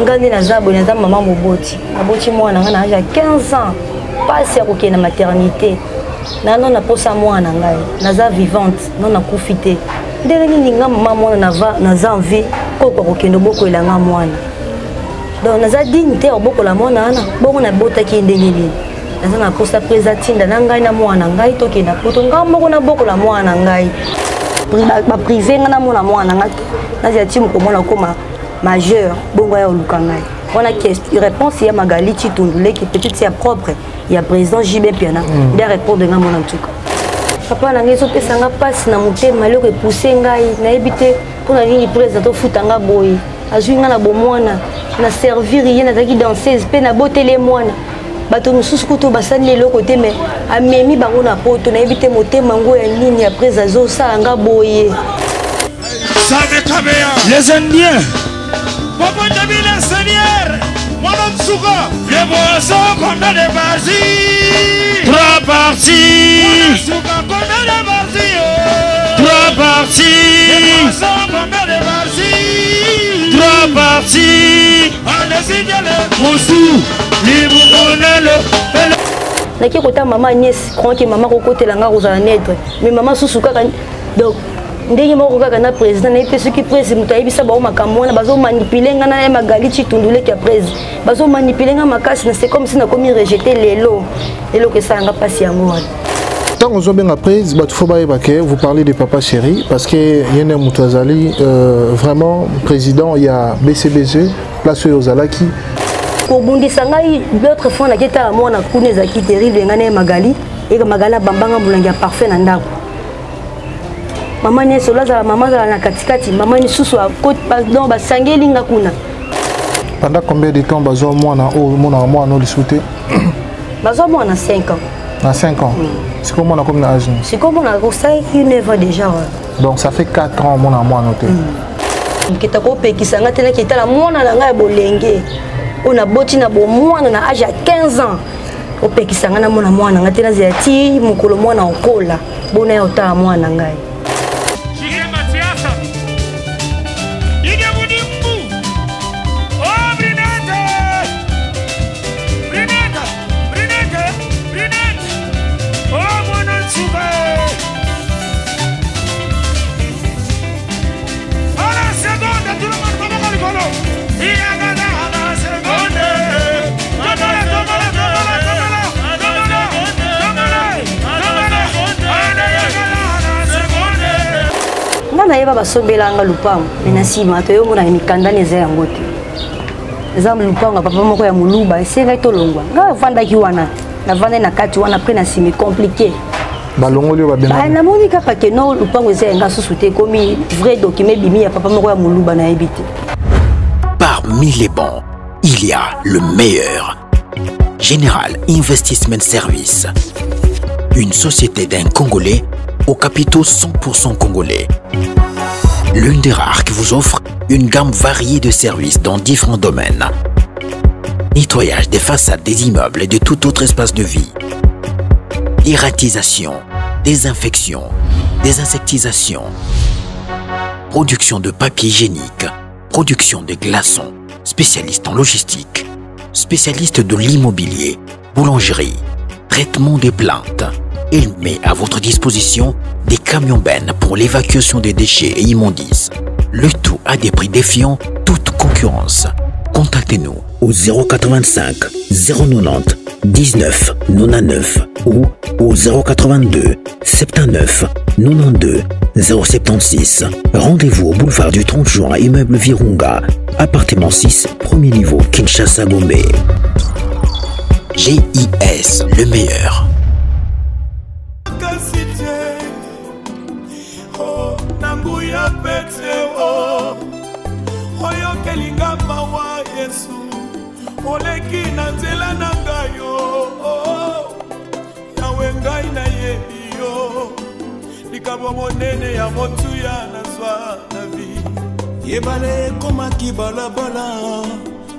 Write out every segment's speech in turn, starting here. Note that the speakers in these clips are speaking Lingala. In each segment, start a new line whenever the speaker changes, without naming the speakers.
Ngandi na zabo na maman moboti. Aboti mwana nga na âge 15 ans. Pas si akokena maternité. Nano na posa mwana ngai. Naza vivante, non na kufite. Ndenge nini nga maman mwana na za envie koko kokendo boko elanga mwana. Donc naza dignité oboko la mwana ana. Bongo na bota ki ndenge nini. Naza na posa présatinda na ngai na mwana ngai tokenda poto ngambo na boko la mwana ngai. Ba privé nga na mwana ngai. Naza timu ko mwana koma majeur bongo ya olukangai. On a question réponse il y a Magali Chitundule qui peut-être c'est propre. Il y a président JB Piana. Des répondre nga mona ntuka. Papa na ngezo pesa nga passe na motema le repousser ngai na ebité pour na ligne président futanga boy. Azui nga na bomwana na servir rien na taki danseuse pe na botele mwana. Bato mususu kuto basali le côté mais amemi bango na poto na ebité motema ngo ya ligne après azo sa nga boye.
Les Indiens.
Papa Nabila Seigneur, mon homme Souka, les boissons combien de parties?
3 parties.
Souka combien de parties?
3 parties.
Les boissons combien de parties?
3 parties.
Allez-y, allez.
Moussou, libre.
Naki kota maman nièce, croit que maman kokote langa rozala naître, mais maman Souka donc ndenge moko kaka na président na ipesi ki président mutayibisa ba makambo na bazo manipuler nga na Magali Chitundule ki président bazo manipuler nga makasi na c'est comme si na komi rejeter lelo que ça nga pasi yango wana.
Tant on zobenga prise bat faut ba ebake vous parlez de papa chéri parce que yene mutazali vraiment président il y a BCBG place aux alaki
ko bundisa ngai l'autre fois na keta mona kuna za ki terrible nga na Magali et Magala bambanga mulangi parfait na ndako. Maman ni solaza maman za na katikati maman ni susu a côte pardon ba sangeli nga kuna.
Pendant combien de temps bazo mwana o mona mwana no lisouté?
Bazo mwana 5 ans.
À 5 ans. C'est comment on a comme âge?
C'est comme on a conseillé 9 ans déjà.
Donc ça fait 4 ans mona mwana noté.
Kita ko pekisanga tena kita la mwana na ngai bolenge. On a boti na bo mwana na âge à 15 ans. O pekisanga na mwana nga tena zati mukolo mwana okola. Bona ya ota mwana ngai. Na yeba basobelanga lupango na sima to yo mona mikanda neza yango te ezam lupango papa moko ya muluba esenga tolongwa nga vanda ki wana na vanda na kati wana après na simi compliqué
balongoli ba benga
na moni kaka ke no lupango esenga susute komi vrai document bimi ya papa moko ya muluba na ebité.
Parmi les bons, il y a le meilleur. Général Investment Service. Une société d'un Congolais aux capitaux 100% congolais. L'une des rares qui vous offre une gamme variée de services dans différents domaines. Nettoyage des façades des immeubles et de tout autre espace de vie. Dératisation, désinfection, désinsectisation. Production de papier hygiénique, production de glaçons, spécialiste en logistique, spécialiste de l'immobilier, boulangerie, traitement des plaintes. Il met à votre disposition des camions-bennes pour l'évacuation des déchets et immondices. Le tout à des prix défiant toute concurrence. Contactez-nous au 085 090 19 99 ou au 082 79 92 076. Rendez-vous au boulevard du 30 juin, immeuble Virunga, appartement 6, premier niveau, Kinshasa, Gombe. GIS, le meilleur.
Oleki na nzela na ngayo yawe ngai na yebi yo likabo monene ya motuya na zwa na vi yebale komaki balabala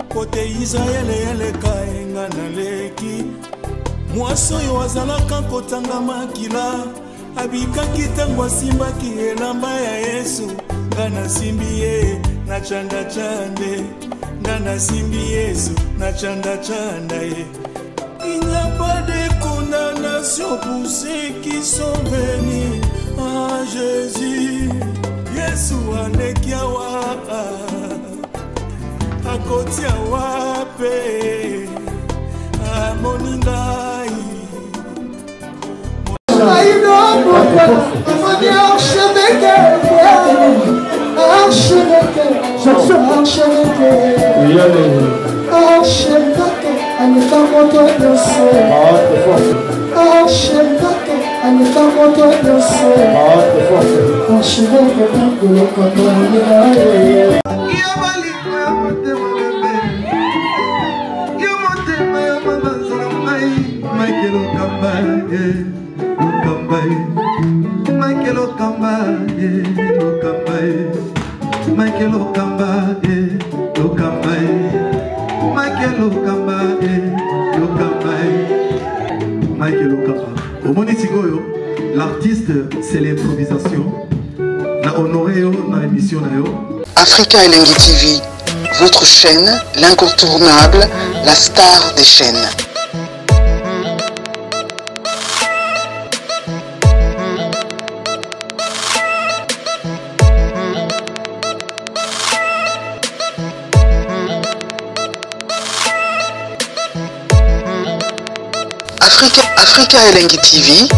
kote Israele eleka enga na leki mwaso yo azalaka kotanga makila abikaki tango asimbaki elamba ya Yesu ngana simbi ye na chanda chande Ngana simbi Yesu na chanda chanda ye. Il n'y a pas de condamnation pour ceux qui sont venus à Jésus. Yesu anekiawa akotia wape amoningai.
L'artiste, c'est l'improvisation. Na honoré na émission na yo.
Africa Elengi TV, votre chaîne, l'incontournable, la star des chaînes. Africa Elengi TV,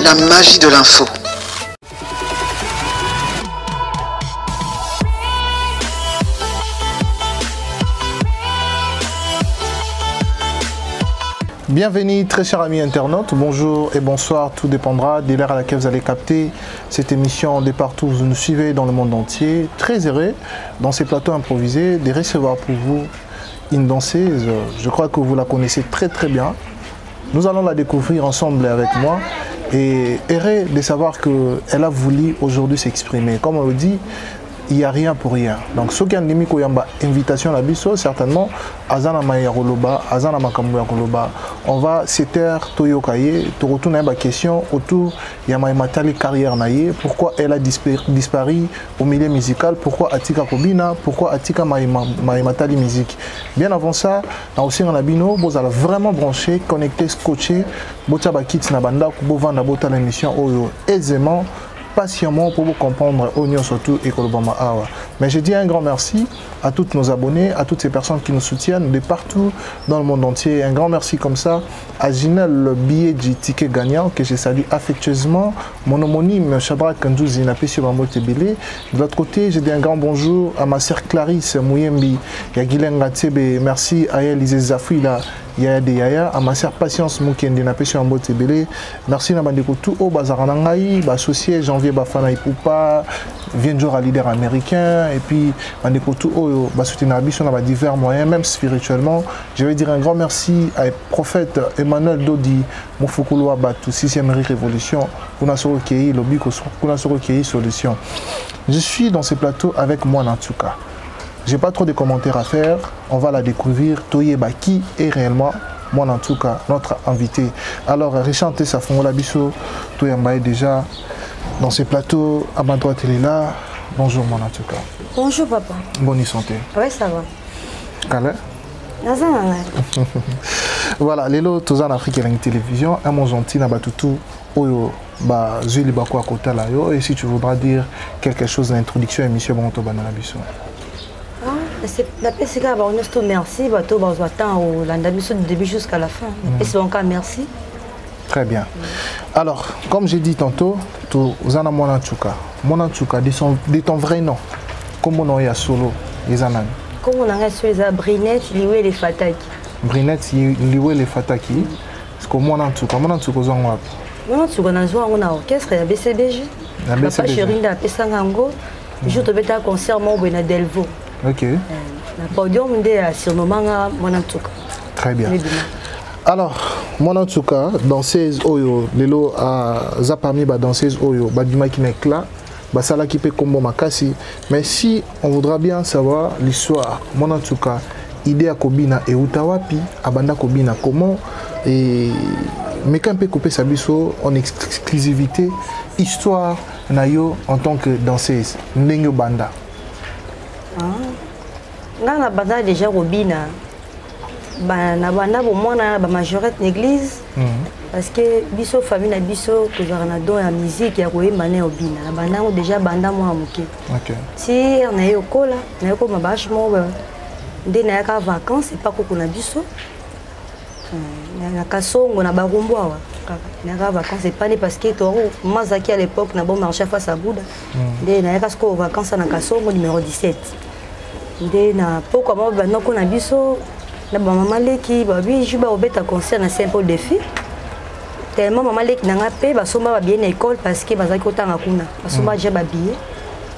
la magie de l'info.
Bienvenue très chers amis internautes, bonjour et bonsoir, tout dépendra de l'heure à laquelle vous allez capter cette émission de partout où vous nous suivez dans le monde entier. Très heureux dans ces plateaux improvisés de recevoir pour vous une danseuse, je crois que vous la connaissez très bien. Nous allons la découvrir ensemble avec moi et heureux de savoir qu'elle a voulu aujourd'hui s'exprimer. Comme on le dit, il n'y a rien pour rien. Donc, ce qui a une invitation à Bisso, certainement, Azana Mayaroloba, Azana Makamouya Koloba, on va se taire Toyo Kaye, te retourner à ma question autour de Yamaïmatali carrière naïe, pourquoi elle a disparu au milieu musical, pourquoi Atika Kobina, pourquoi Atika Maïmatali musique. Bien avant ça, dans aussi en Abino, vous allez vraiment brancher, connecter, scotcher, Botaba Kits Nabanda, Kubo Nabota l'émission aisément, patiemment pour vous comprendre Oignon surtout et Kolobama Awa. Mais je dis un grand merci à tous nos abonnés, à toutes ces personnes qui nous soutiennent de partout dans le monde entier. Un grand merci comme ça à Ginel, le billet du ticket gagnant que je salue affectueusement. Mon homonyme Chabra Kandouzi n'a pas sur ma motte belé. De l'autre côté, je dis un grand bonjour à ma sœur Clarisse Mouyembi, Yagilen Gatebe, merci à Elise Zafouila. Yaya de Yaya, à ma sœur Patience Moukende n'a pas sur ma motte belé. Merci à Mandeko tout au Bazaranangaï, associé Janvier Bafana Ipoupa, Vienjour à leader américain, et puis Mandeko tout au Basutinabi sur divers moyens, même spirituellement. Je vais dire un grand merci à prophète Emmanuel Dodi, Mofukulu Abatu, 6e Révolution, Kunasoro Kei, Lobby Kunasoro Kei Solution. Je suis dans ce plateau avec moi en tout cas. J'ai pas trop de commentaires à faire, on va la découvrir. Toyeba qui est réellement, moi en tout cas, notre invité. Alors, Richard Tessafongola Bisso, Toyamba est déjà dans ce plateau, à ma droite elle est là. Bonjour moi en tout cas.
Bonjour papa.
Bonne santé.
Oui, ça va.
Calais. Voilà, Lélo, tous en Afrique et la télévision, un mot gentil, Nabatutu, Oyo, Zuli Bako à côté là, et si tu voudras dire quelque chose d'introduction à l'émission Bonto Banana Bisso.
La PCK, on merci, bateau, on attend du début jusqu'à la fin. Merci.
Très bien. Alors, comme j'ai dit tantôt, vous en avez Monantuka. Monantuka, de ton vrai nom, comment on est solo, les ananas.
Comment on a solo, les Brinette, Liwe, les Fataki.
Brinette, Liwe, les Fataki. C'est comme Monantuka. Monantuka, vous en avez.
Monantuka, on a un orchestre, il y a BCBG. La papa chérie, la Pessangango. Je suis au concert, moi, au Delvaux.
Ok.
La podium de surnommant Monantuka.
Très bien. Alors, Monantuka, danseuse Oyo, Lelo a Zapami, danseuse Oyo, Baduma qui n'est là, Basala qui peut combo Makasi. Mais si on voudra bien savoir l'histoire, Monantuka, idée à Kobina et Utawapi, Abanda Kobina, comment et mais quand on peut couper sa biso en exclusivité, histoire Nayo en tant que danseuse, Nengo Banda.
nga na banda déjà robina na banda bo mwana ba majorette l'église parce que biso famille na biso to na don ya musique ya koyemba na obina na banda ngo déjà banda mwa muke
OK
si na yokola na yoko mabash mo nde na yaka vacances pas ko na biso na kasongo na barumbu awa na yaka vacances pas parce que to mazaki à l'époque na bon marché face à Bouddha nde na yaka sko vacances na kasongo numéro 17 nde na poko mo banda ko na biso na ba maman leki ba bi juba obeta concert na Saint Paul de Filles tellement maman leki nanga pe ba somba ba bien école parce que bazaki kotanga kuna ba somba je ba billet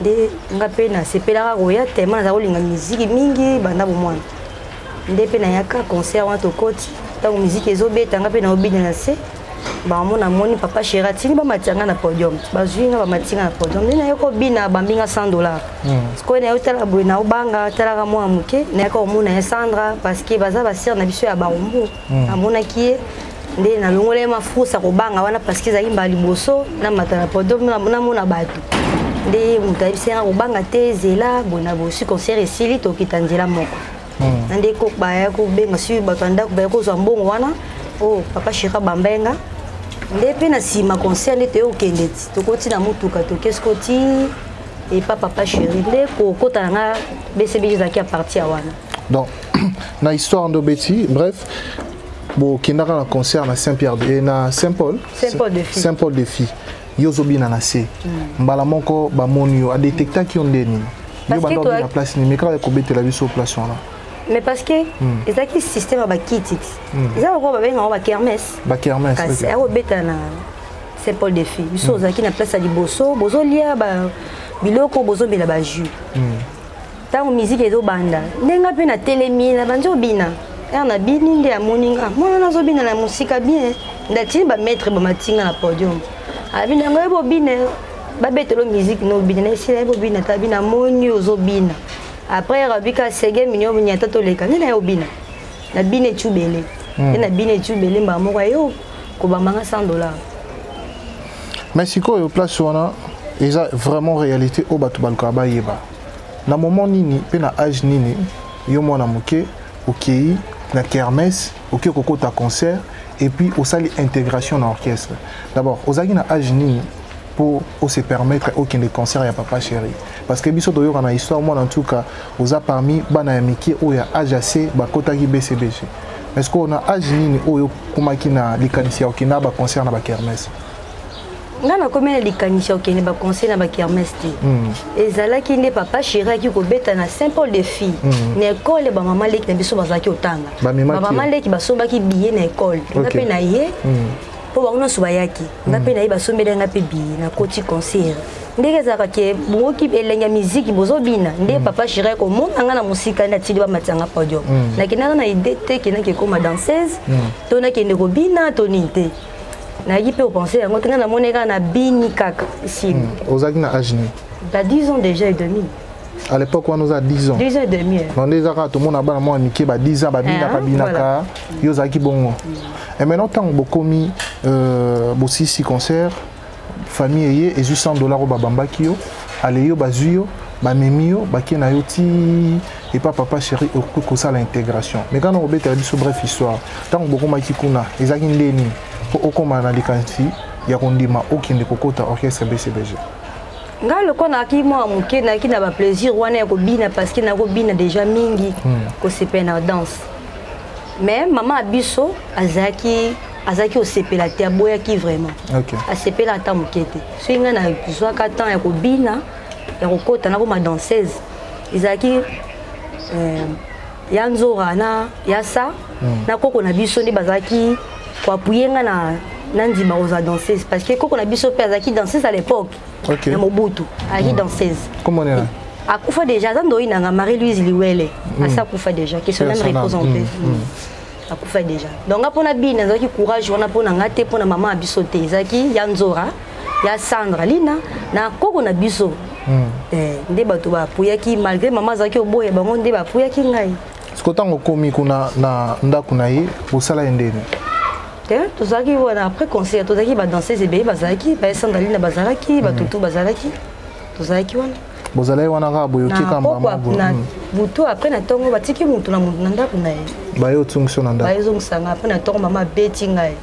de nga pe na sepela roya tellement na zakolinga musique mingi banda bo mwana nde pe na yaka concert wa to koti ta musique ezobeta nga pe na obina na se ba mona moni papa Sheratini ba matanga na podium ba zuinga ba matinga na podium nde na yoko bina bambinga $100 sko na yotala boy na obanga tala mwa muke na yaka omona ya Sandra parce que baza ba sir na biso ya barumbu amona ki nde na longole mafusa ko banga wana parce que zaki mbali boso na matala podium na mona batu nde mutabisena ko banga te zela bona bosi concert esili to kitanzela moko nde ko ba ya ko benga si batanda ko ba ko zo mbongo wana oh papa Shira bambenga nde pe na sima concert nde o kendeti to koti na mutuka to kesko ti et papa Chéri nde ko kota nga BCB zaki a partir wana
donc na histoire ndo beti bref bo kindaka na concert na Saint-Pierre et na Saint-Paul de Filles yozobina na se mbala moko ba moni yo a détecter ki ondeni yo ba ndo na place ni mekra ko betela biso place wana
mais parce que ezaki système ba kiti ezaka ko ba benga ba kermesse kasi a obeta na Saint-Paul de Filles biso zaki na place ya liboso bozo lia ba biloko bozo bela ba jus tango musique ezo banda ndenga pe na telemi na banjo bina na bini nde amoninga mona nazo bina na musika bien ndati ba maître ba matinga na podium abina ngo bina ba betelo musique no bina na sila bo bina ta bina moni ozo bina après rabika sege minyo nyata to leka na yo bina na bine chubele na bine chubele mba moko yo ko bamanga $100
Mexico yo place wana eza vraiment réalité au batu balka ba yeba na moment nini pe na âge nini yo mwana muke okei na kermesse okei kokota concert et puis au sali intégration dans l'orchestre d'abord ozaki na âge nini pour se permettre aucun concert ya papa Chéri parce que biso doyo na histoire moi en tout cas oza parmi bana ya miki o ya âge assez bakota ki BCBG est-ce qu'on a âge nini oyo komaki na likanisi ya okina ba concert na ba kermesse
ngana komena likanisi okene ba concert na ba kermesse te ezalaki nde papa Chéri ki ko beta na Saint Paul de Filles na école ba maman leki na biso bazaki otanga ba maman leki basombaki billet na école ngape na ye po ba unoso bayaki ngape na ye basombela ngape billet na koti concert ndenge zaka ke boki elenga musique bozobina nde papa Chéri ko mona ngana musika na tili ba matanga podium na kinana na idée te kina ke koma danseuse to na kende ko bina to ninte na yi pe penser yango tanga na moneka na bini kaka ici
ozaki na âge ni
t'as 10 ans déjà et demi
à l'époque on nous a 10 ans
10 ans et demi
on déjà quand tout le monde a bana moi miki ba 10 ans ba bina ba binaka yo zaki bongo et maintenant tant bokomi bosisi concert famille et juste $100 au babamba kio ale yo bazuyo ba memio ba kena yoti et pas papa Chéri ko ça l'intégration mais quand on obeta biso bref histoire tant bokoma kikuna ezaki ndeni pour okoma na likansi ya kondima okende kokota orchestre BCBG
nga le kona ki mo amuke na ki na ba plaisir wana ya ko bina parce que na ko bina déjà mingi ko sepe na danse mais maman abiso azaki au sepela te aboya ki vraiment a sepela ta mukete so nga na besoin ka temps ya ko bina ya ko kota na ko ma danseuse izaki ya nzora na ya sa na koko na biso ndi bazaki ko appuyer nga na ndima oza danseuse parce que koko na biso pe azaki danseuse à l'époque na Mobutu aki danseuse
comment on est
akufa déjà zando inanga Marie-Louise Liwele asa kufa déjà qui son âme repose en paix akufa déjà donc apona bina zaki courage wana pona ngate pona maman abiso te zaki ya nzora ya Sandra Lina na koko na biso nde bato ba puyaki malgré maman zaki oboye bango nde ba puyaki ngai
sikotango komi kuna na ndako na ye bosala endeni
tozalaki wana après concert tozalaki ba danseuse ebele bazalaki ba Sandra Lina bazalaki ba tutu bazalaki tozalaki wana
Vous allez voir un boyoki comme
ça. Vous tout après na tongo batiki mutu na nanda kuna.
Ba yo tungso nanda.
Ba yo sanga après na tongo mama betting ngai.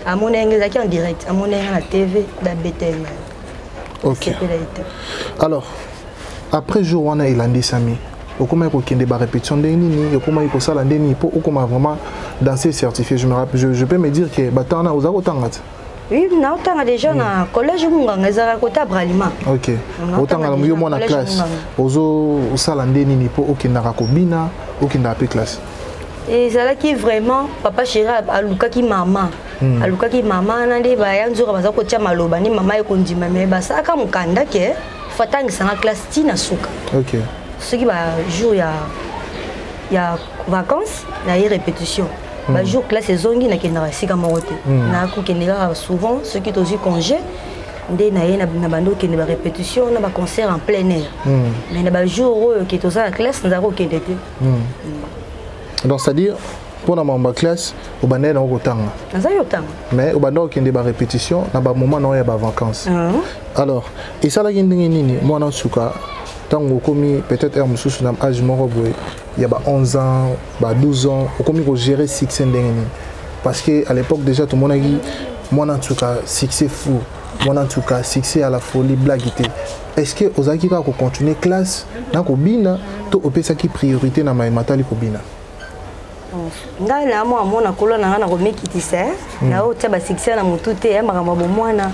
Amona ngeza ki en direct, amona na TV da betting.
OK. Alors après jour on a ilandi sami. Okoma ko kende ba répétition de nini, okoma ko sala ndeni po okoma vraiment danser certifié. Je peux me dire que batana ozako tangat.
Oui, on a déjà na collège Munganga ezaka kota Bralima.
OK. Autant na yo mona classe. Ozo sala ndeni ni po okendaka ko bina, okenda pe classe.
Et ça qui vraiment papa chéri aluka ki mama. Aluka ki mama na nde ba yanzo baza ko tia maloba ni mama ekondima me ba saka mukanda ke fatangisa na classe tina suka.
OK.
Ce qui va jour ya vacances, na répétition. Bah jour classe zongi na kenda sika mote. Na ku kendela souvent ceux qui ont eu congé ndé na bando kende ba répétition na ba concert en plein air. Mais na ba jour qui to ça classe na ko kende te.
Donc c'est-à-dire pour la mamba classe au bandé na ko tanga.
Na za yo tanga.
Mais au bando kende ba répétition na ba moment na ya ba vacances. Alors et ça la ngi nini moi na suka tango komi peut-être un mususu na âge moko boy. Il y a 11 ans, 12 ans, on commence à gérer succès. Parce qu'à l'époque déjà, tout le monde a dit, moi en tout cas, succès fou, moi en tout cas, succès à la folie, blague. Est-ce que vous avez continué classe, dans le bina, ou peut ça qui priorité dans ma matali kobina?
Ngai na moi mona kolona na ko mekitisa na o taba succès na mutute ya makambo mwana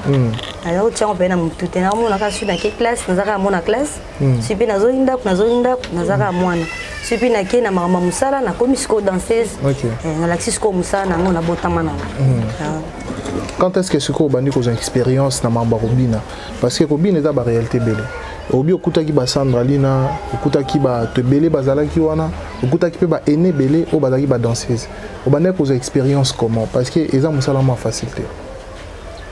na o tshanga pe na mutute na mona ka su na ke classe na zaka mona classe sipi na zo inda na zaka mwana sipi na ke na mama musala na komi siko danseuse na laxis ko musala na ngona botama na.
Quand est-ce que ce ko bandi ko expérience na mamba kobina parce que kobina est ba réalité belle. Obi okuta ki ba Sandra Lina, okuta ki ba te belé bazala ki wana, okuta ki pe ba aîné belé o bazaki ba danseuse. Obane ko expérience comment parce que eza musala ma facilité.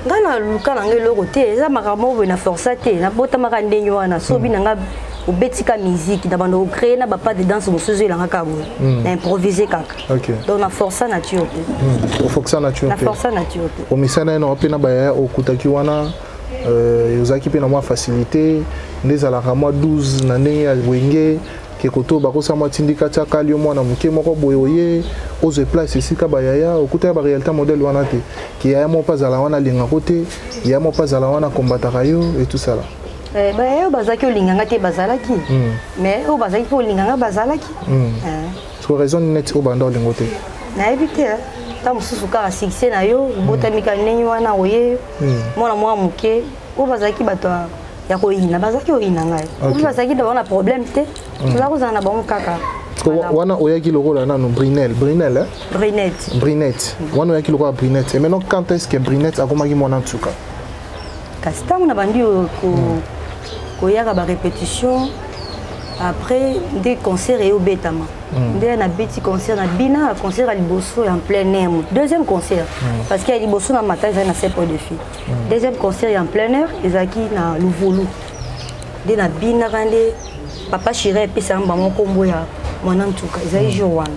Ngana luka na ngelo côté eza makamo na forçate na bota makandenge wana so bi nga obetika musique na bando créer na ba pas de danse musuzu la ngakabo na improviser kaka.
OK.
Donc na force nature.
O force nature.
Na force nature.
O misana no pe na ba ya okuta ki wana yozaki pe na moi facilité ndezalaka moi 12 na ndenge ya wenge ke koto bakosa moi tindika tia kali mwana muke moko boyoye oze place esika bayaya okuta ba réalité modèle wana te ki ya mo pas ala wana linga kote ya mo pas ala wana combataka yo et tout ça là
ba yo bazaki olinganga te bazalaki mais o bazaki po olinganga bazalaki
so raison net o banda olingote
na éviter ta mususu ka succès na yo botamika neni wana oye mwana mwa muke o bazaki bato ya ko ina bazaki o ina ngai o bazaki da wana problème te za ko zana ba mukaka
wana oyaki lokola nanu Brinel wana oyaki lokola Brinette et maintenant quand est-ce que Brinette akomaki mwana tsuka
kastam na bandi ko yaka ba répétition après des concerts et au Betama. Dès un petit concert na bina concert à Liboso en plein air. Deuxième concert parce qu'il y a Liboso na matin ça na 7 points de filles. Deuxième concert en plein air ezaki na Luvulu. Dès na bina rande papa Chiré puis ça mba mon kombo ya mwana ntuka ezali jour wana.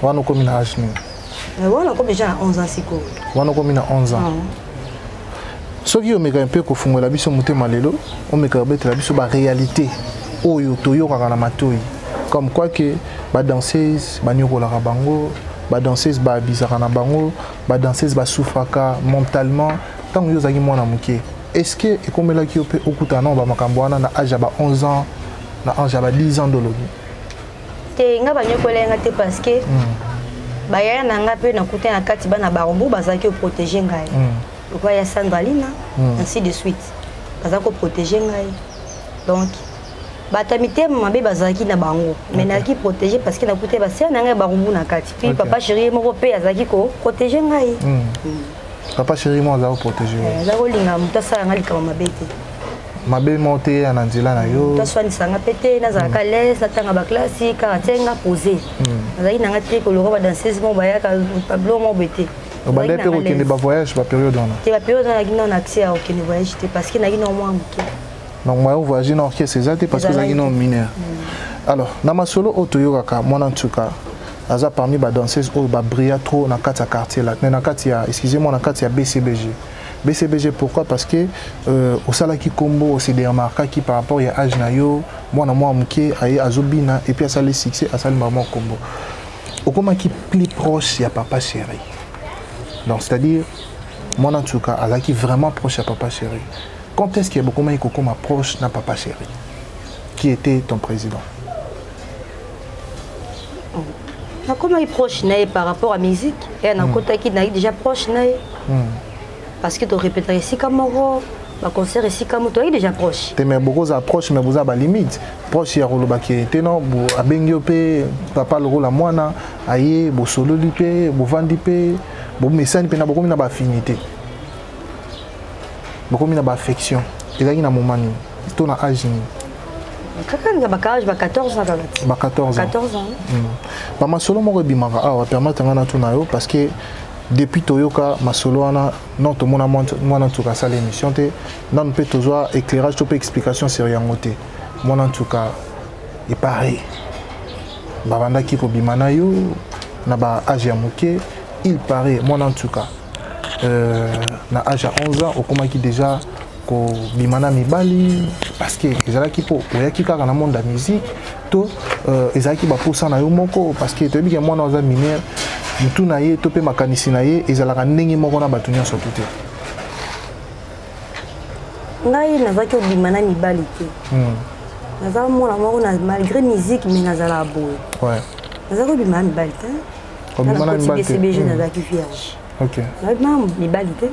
Wana komi na âge ni.
Wana komi déjà 11 ans siko.
Wana komi na 11 ans. Soki o meka un peu ko fungola biso mutema lelo, o meka betela biso ba réalité. Oyo toyo kaka na matoi comme quoi que ba danseuse ba nyokola bango ba danseuse ba bizaka na bango ba danseuse ba souffraka mentalement tant yo zaki mwana muke est-ce que ekomela ki ope okuta na ba makambo wana na âge ba 11 ans na âge ba 10 ans dolobi
te nga ba nyokola nga te parce que ba ya na nga pe na kuta na kati bana ba rombo bazaki protéger ngai pourquoi ya Sandra Lina ainsi de suite bazako protéger ngai donc batamité mabe bazaki na bango mais na ki protéger parce que na kuté ba ser na nga barumbu na kati puis papa chéri moko pe azaki ko protéger ngai
papa chéri mo azako protéger
za ko linga mutasa nga likama mabete
mabe monté na nzela na yo
taswani sanga pété na za calès na tanga ba classique ka tenga poser azaki na nga te ko loko ba danseuse mo bayaka Pablo mo bete
bande pe ko kende ba voyage ba période wana
te ba période na gina na accès au kende voyage te parce que na gina mo amuke.
Donc moi voyage dans orchestre c'est parce que ça non mineur. Alors na masolo otoyo kaka mwana ntuka aza parmi ba danseuses o ba brilla trop na kati ya quartier là na kati ya excusez-moi na kati ya BCBG BCBG pourquoi? Parce que au salaki combo au CD marqué qui par rapport à âge nayo moi na moi mké aye azobina et puis à ça le succès à ça le maman combo. Au comment qui plus proche ya papa chéri. Donc c'est-à-dire moi en tout cas à qui vraiment proche à papa chéri. Quand est-ce qu'il y a beaucoup de gens qui proche na papa chéri? Qui était ton président?
Comment il est proche par rapport à la musique? Et qui est déjà proche. Parce que tu répètes ici comme le concert ici comme tu es déjà proche.
Tu es beaucoup proche, mais vous avez des limites. Proche, il y a un qui est non, à Bengiopé, papa le rôle à moi, aïe, bo solo lipé, bo vandipé, bo message, il y a beaucoup d'affinité. Beaucoup d'affection. Il y a un moment, tu as un âge.
Quand 14 ans.
14 ans.
14 ans.
Ma solo mo rebimaka awa permettre ngana tunayo parce que depuis Toyoka ma solo ana non to mona moi en tout cas ça l'émission té non peut toujours éclairage to explication sur yangote. Moi en tout cas il pareil. Babanda ki ko bimana yo na ba âge ya moké il paraît moi en tout cas na âge à 11 ans au comment qui déjà ko bimana mibali parce que ezalaki po oyaki kaka na monde de la musique to ezalaki ba posa na yo moko parce que to bika mwana oza mineur mutu na ye to pe makanisi na ye ezalaka ndenge moko na batu nyonso tuté
ngai nazaki obimana mibali te nazala mwana moko na malgré musique mais nazala boye
ouais
nazaki obimana mibali te
obimana mibali te
BCBG nazaki vierge
OK
nazobimana mibali te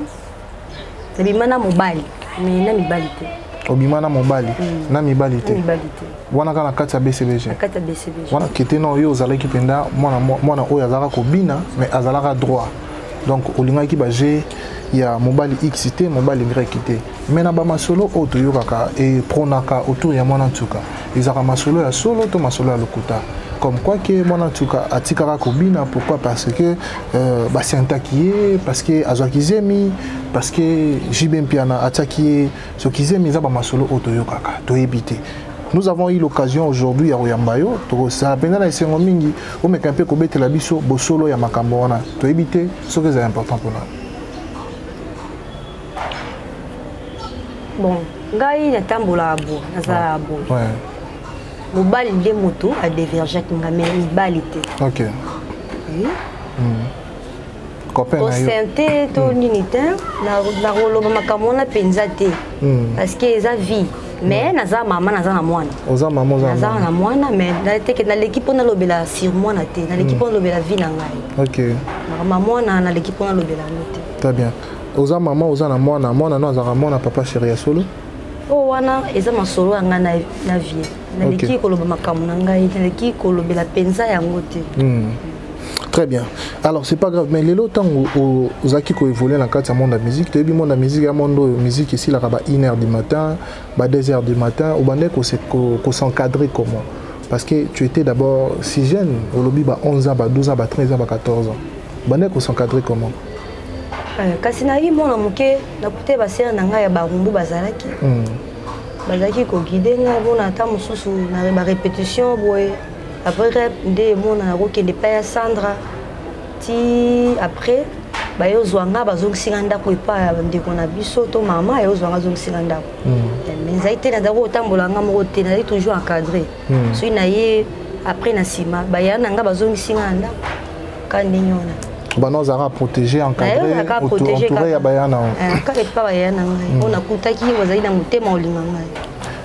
nabimana mobali mais na mibali te
obimana mobali na mibali te wana kana kati ya BCBG
kati ya BCBG
wana kete no yo ozalaki penda mwana oyo azalaka kobina mais azalaka droit donc olingaki baje ya mobali X te mobali Y te mais na ba masolo oyo toyokaka et pronaka autour ya mwana ntuka ezaka masolo ya solo to masolo ya lokuta comme quoi que mwana ntuka atikaka kobina pourquoi parce que basiantaki ye parce que azwakizemi parce que JB Piana attaqué ce qui est mis à Masolo Otoyokaka, Toébité. Nous avons eu l'occasion aujourd'hui à Royambayo, ça a peine à essayer de mingi, au mec un peu comme la biso, Bosolo ya Makambona, Toébité, ce qui est important pour nous.
Bon, Gaï n'a tambola à bout, n'a bout.
Ouais.
Mobile des motos a dévergé comme mais mibalité.
OK.
Oui.
Au
santé to unitaire na roloba makamona penza te parce que eza vie mais naza mama naza na mwana
oza mama oza
naza na mwana mais na teke na l'équipe on a lobela sur mwana te na l'équipe on lobela vie na ngai
OK
na mama na l'équipe on a lobela note
très bien oza mama oza na mwana no azaka mwana papa chéri ya solo
o wana eza masolo anga na vie na l'équipe ko loba makamona ngai na l'équipe ko lobela penza yango te.
Très bien. Alors, c'est pas grave, mais les temps où vous avez évolué dans le monde de la musique, tu as vu le monde de la musique, la musique ici, là, 1h du matin, 2h du matin, ou bien qu'on s'encadrer comment? Parce que tu étais d'abord si jeune, au lobby, 11 ans, 12 ans, 13 ans, 14 ans. Ou qu'on s'encadrer comment?
Kasi na mon amuke, na kute basera nanga ya barumbu bazalaki. Bazalaki ko guider nga bona ta mususu na ba répétition boy. Après, des gens qui ne pas Sandra, après, bah ils ont un bazong singanda pour pas de qu'on a biso to maman ils ont un bazong singanda. Mais ça a été d'abord autant bolanga moté na toujours encadré. So inaye après na sima bah ya nanga bazong singanda quand niona.
Bah nous avons protégé encadré entouré ya bayana.
Quand est pas bayana on a kutaki wazaina mutema olinganga.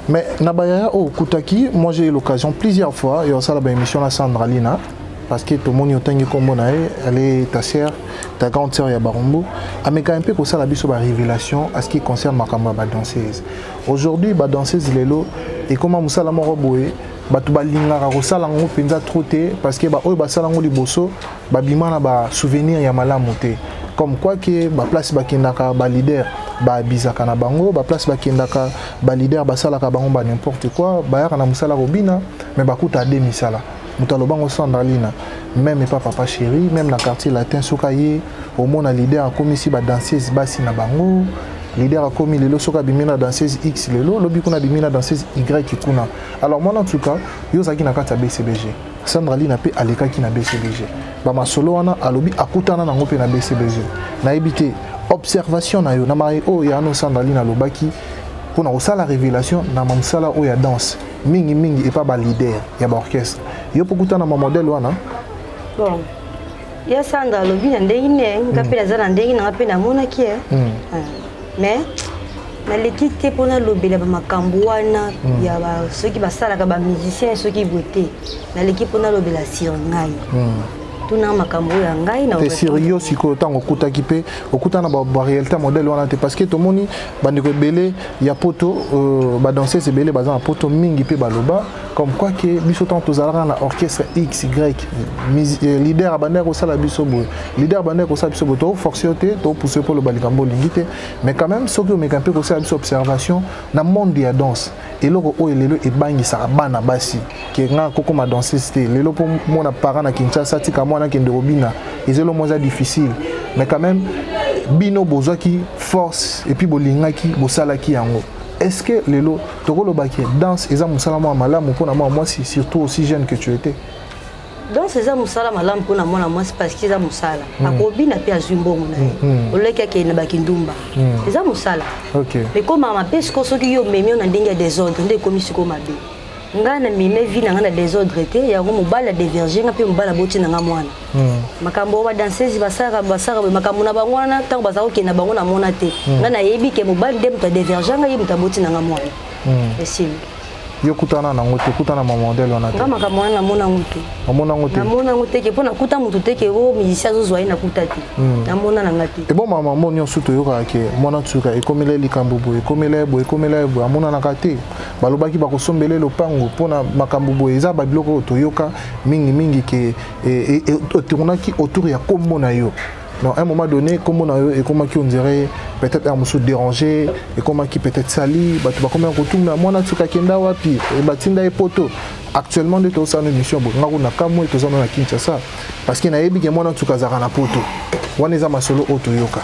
Mais Nabaya au Koutaki, moi j'ai eu l'occasion plusieurs fois, et on s'est la émission à Sandra Lina, parce que tout le monde est comme elle est ta sœur, ta grande sœur Yabarumbu, mais quand même peu que ça la biso ba révélation à ce qui concerne ma camarade danseuse. Aujourd'hui, ba danseuse lelo et comment musala mo roboé, ba tu ba lingara ko sala ngo penza troté parce que ba oy ba sala ngo liboso, ba bimana ba souvenir ya malamu te. Comme quoi que ba place ba kindaka ba leader ba bizaka na bango ba place ba kindaka ba leader ba sala ka bango ba n'importe quoi ba ya na musala robina mais ba kuta de misala mutalo bango Sandalina même pas papa chéri même na quartier latin sokaye au monde leader a commis si ba danseuse basi na bango leader a commis lelo soka bimina danseuse X lelo lobi kuna bimina danseuse Y kuna alors moi en tout cas yo zaki na kata BCBG Sandalina pe aleka ki na BCBG ba masolo wana alobi akutana na ngope na BCBG na ebité observation na yo na mai o ya no sandali na lobaki pour na osala révélation na mamsala o ya danse mingi mingi et pas ba leader ya ba orchestre yo pokuta na modèle wana
bon ya sandra lobi na ndenge ne ngapela za na ndenge na ngapela mona ki mais na l'équipe pour na lobela ba makambo wana ya ba ceux qui basalaka ba musiciens ceux qui beauté na l'équipe pour na lobela sur ngai tuna makambo ya ngai na
te sérieux siko tango kutaki pe okuta na ba réalité modèle wana te parce que to moni bandi ko belé ya poto ba danser c'est belé bazan poto mingi pe baloba comme quoi que biso tant tozalaka na orchestre XY leader abander ko sala biso bo leader abander ko sala biso bo to forcété to pousser pour le balikambo lingité mais quand même ce que me camper ko sala biso observation na monde ya danse et loko o lelo e bangi sa bana basi ke nga koko ma danser c'était lelo pour mona parent na Kinshasa tika mwana kende robina ezelo moza difficile mais quand même bino bozaki force et puis bolingaki bosalaki yango. Est-ce que lelo tokolo baki danse eza musala mo malamu pona moi si surtout aussi jeune que tu étais?
Danse eza musala malamu pona moi c'est parce que eza musala akobina pe azumbongo na oleka ke na bakindumba eza musala.
OK.
Mais comme ma pese ko soki yo memi on ndenge désordre ndé komi siko mabe ngana mime vi na ngana désordre te ya ngo mobala diverger nga pe mobala boti na nga mwana makambo ba danseuse basaka makambo na bangwana tango bazako ke na bango na mona te ngana yebi ke mobala dem ta diverger nga yebi ta boti na nga mwana esili
yo kutana na ngote kutana ma modèle wana te
nga makambo na mona ngote na mona ngote ke pona kuta mutu te ke o musicien zo zwa ina kutati na mona na ngati
e bon mama monyo suto yo ka ke mona tsuka e komela likambubu e komela bo amona na kate balobaki bakosombele lopango pona makambo bo eza ba biloko toyoka mingi ke tournaki autour ya kombo na yo. Non, à un moment donné, comme on a eu, et comme on dirait, peut-être un morceau dérangé, et comme qui peut-être sali, bah tu vas comme un retour, moi na tsuka kenda wapi, et batinda et poto. Actuellement, de tout ça, une mission, bon, on a comme moi et tout ça, on a Kinshasa, parce qu'il y a des gens qui ont tsuka zara na poto. On est à ma solo otoyoka.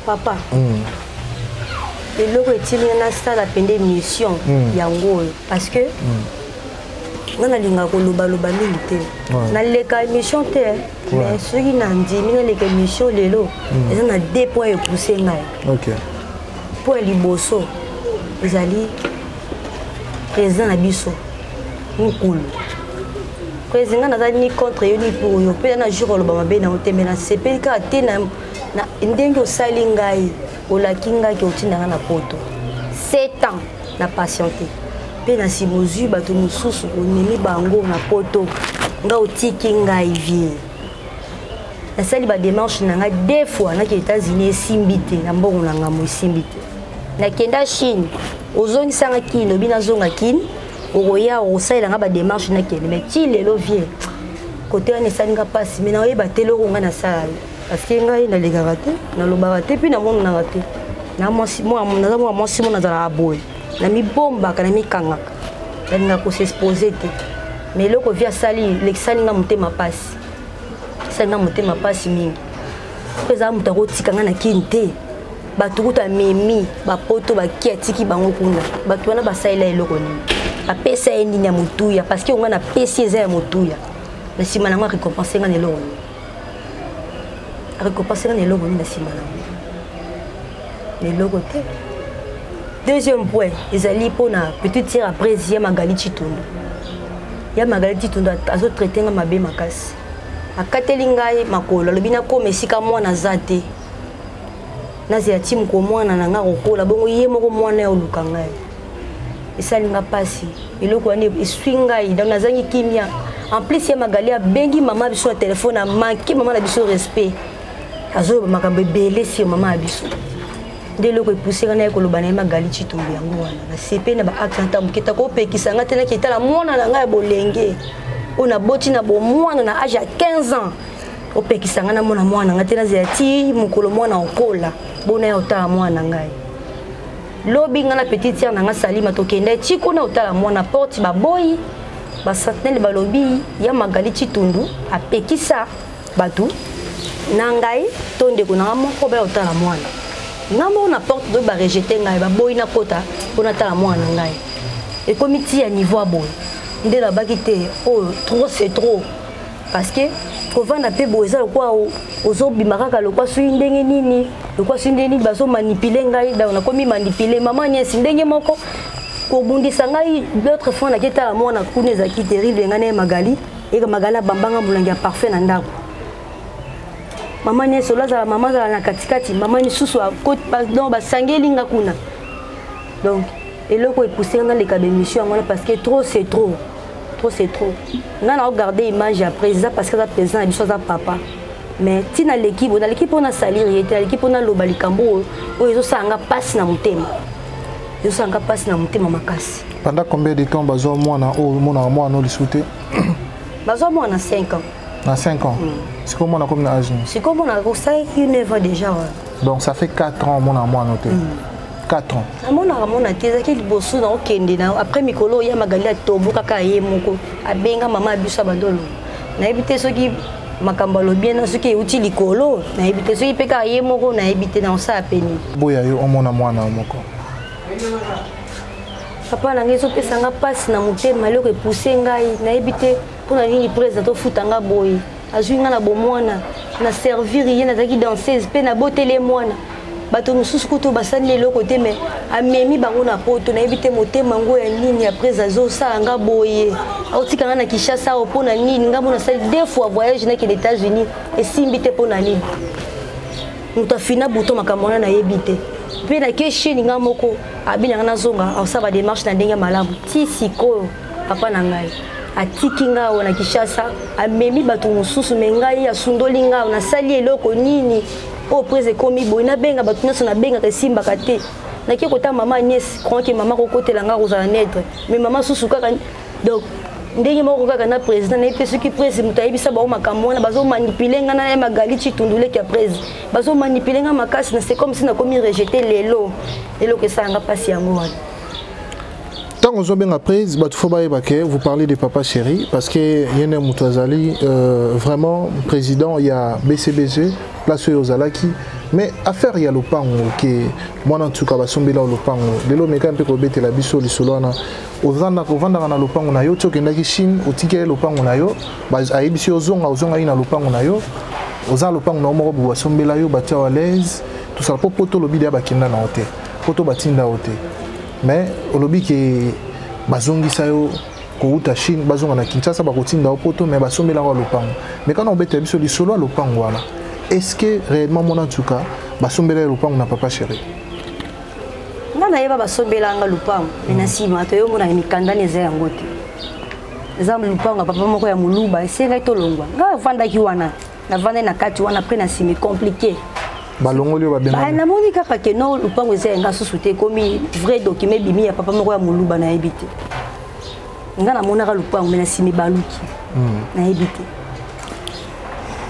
Papa. Et le retire na ça la peine mission, yango, parce que on a linga ko loba milité na leka émission te mais ceux qui n'ont dit na leka émission lelo ils ont deux points et pousser ngai.
OK.
Pour liboso ils ali président na biso nkulu président na ni contre yo ni pour yo pe na jour loba mabe na otembe na CP ka te na ndenge o sali ngai o la kinga ki otinda na poto 7 ans na patienter pe na simozu bato mususu onemi bango na poto nga otiki ngai vie na sali ba démarche na nga deux fois na ki États-Unis esimbite na mbongo na nga mo esimbite na kenda Chine ozongisa nga kino bina zonga kin okoya osala nga ba démarche na kende mais ti lelo vie côté ane sali nga pasi mais na oyeba telo nga na sala parce que ngai na legaka te na lobaka te puis na mono na te na moi na za boy na mi bomba kana mi kangaka na ko s'exposer te mais loko via sali l'exali nga mutema pasi sanga mutema pasi mingi peza mutako tikanga na kinte batukuta memi bapoto bakiatiki bango kuna batu wana basaila eloko ni apesa endini ya mutuya parce que on a pesi eza ya mutuya na sima na nga récompenser nga eloko ni récompenser nga eloko ni na sima na eloko te. Deuxième point, ils allaient pour na petite sœur après il y a Magali Chitondo. Il y a Magali Chitondo à zo traiter nga mabe makasi. Akatelinga makolo le bina ko mesika mwana zate. Na zia tim ko mwana na nga kokola bongo ye moko mwana ya olukanga. Esalinga pasi. Eloko ani eswinga ida na zangi kimia. En plus ya Magali a bengi mama biso na téléphone a manqué maman la biso respect. Azo makambe belé si maman biso. De loko poussé kana ko lobana Magali Chitondo yango wana na CP na ba acte mukita ko pekisa ngate na kitala mwana na ngai bolenge ona boti na bo mwana na âge ya 15 ans o pekisa ngana mwana ngate na zati mukolo mwana okola bona ya otala mwana ngai lobi ngana petite sœur na nga Salima tokenda tiko na otala mwana porte ba boy ba sentinelle ba lobi ya Magali Chitondo apekisa batu na ngai tonde ko na moko ba otala mwana ngamo na porte de ba rejeter ngai ba boy na kota pona tala mwana ngai e comité à niveau boy ndela bakite oh trop c'est trop parce que kovanda pe boza lokwa ozobima kaka lokwa soki ndenge nini lokwa soki ndenge nini bazomanipuler ngai na komi manipuler mama nyesi ndenge moko kobundisa ngai l'autre fois naketala mwana kuna ezalaki terrible ngai na Magali eka Magali abambanga molangi ya parfait na ndako mama nyesi olazala mama azala na katikati mama lisusu pardon basangeli nga kuna donc eloko epoussé nga leka bémission yango parce que trop c'est trop c'est trop. On a regardé l'image à président parce que le président a dit ça papa. Mais si dans l'équipe on a sali, l'équipe on a l'obali cambo, ils ont ça passe dans mon thème. Ils ont ça passe dans mon thème ma casse.
Pendant combien de temps bazo moi na moi no discuter?
Bazo moi na 5 ans.
Na 5 ans. C'est comment on a comme âge? C'est
comme on a ça 9 ans déjà.
Donc ça fait 4 ans mon amour noté. 4 ans. Après Mikolo, il y a Magali à Tobo, Kakaye, Moko, à Benga, Maman, Abusa Bandolo. Na évité ceux qui Makambalo bien dans ce qui est utile, Licolo. Na évité ceux qui Pekaye, Moko, na évité dans ça à peine. Boyayo, au mon amour, Moko.
Papa, n'a pas de sanga passe, n'a monté, malheur et poussé, n'a évité pour la ligne présente au foutanga boy. Azunga na bomwana, na servir rien, n'a qui danser, na beauté les moines. Bato mususu kuto basani le côté mais amemi bango na poto na éviter motema ngo ya nini après azo ça nga boye autika na Kinshasa opona nini ngamo na sali deux fois voyage na les États-Unis et simbite pona nini muta fina buto makamona na yebite pe na keshi ninga moko abina na zonga au ça va démarche na ndenge malamu ti siko papa na ngai atiki nga na Kinshasa amemi bato mususu mengai ya sundoli nga na sali eloko nini au près komi boina benga batuna sona benga kesimba kate na ki kota mama nièce croit que maman ko côté langa rosa naître mais maman susuka donc ndenge moko kaka na président na pe soki président mutayibi ba makamona bazo manipuler nga na Magali Chitundule ki président bazo manipuler nga makasi na c'est comme si na komi rejeter lelo que ça nga pasi yango wana.
Tant qu'on a bien après, vous parlez de Papa Chéri parce que Yene Moutazali, vraiment président, il y a BCBG, place aux Alaki, mais affaire il y a le pan qui moi en tout cas va somber là le pan. De l'eau mais quand peu que la biso le solana, aux vendre na le pan on a yo, tchoke ndaki Chine, au ticket le pan on a yo, bas a ebisi ozonga ina le pan on a yo, aux le pan on a mo bo somber là yo, batia à l'aise, tout ça pour poto le bidé bakina na hôtel, poto batinda hôtel. Mais au lobby qui bazongi sayo kouta Chine bazonga na Kinshasa bakotinda opoto mais basomela ko lopango mais quand on bête biso li solo lopango wana est-ce que réellement mon en tout cas basombela lopango na Papa Chéri
ngana yeba basombela nga lopango mais na sima to yo mona mikanda neze yango te exemple lopango papa moko ya muluba esenga to longwa nga vanda ki wana na vanda na kati wana après na simi compliqué
balongoli ba benga
na moni kaka ke no lupango esenga susute komi vrai document bimi ya papa moko ya muluba na ebité nga na mona ka lupango mais na simi baluki na ebité.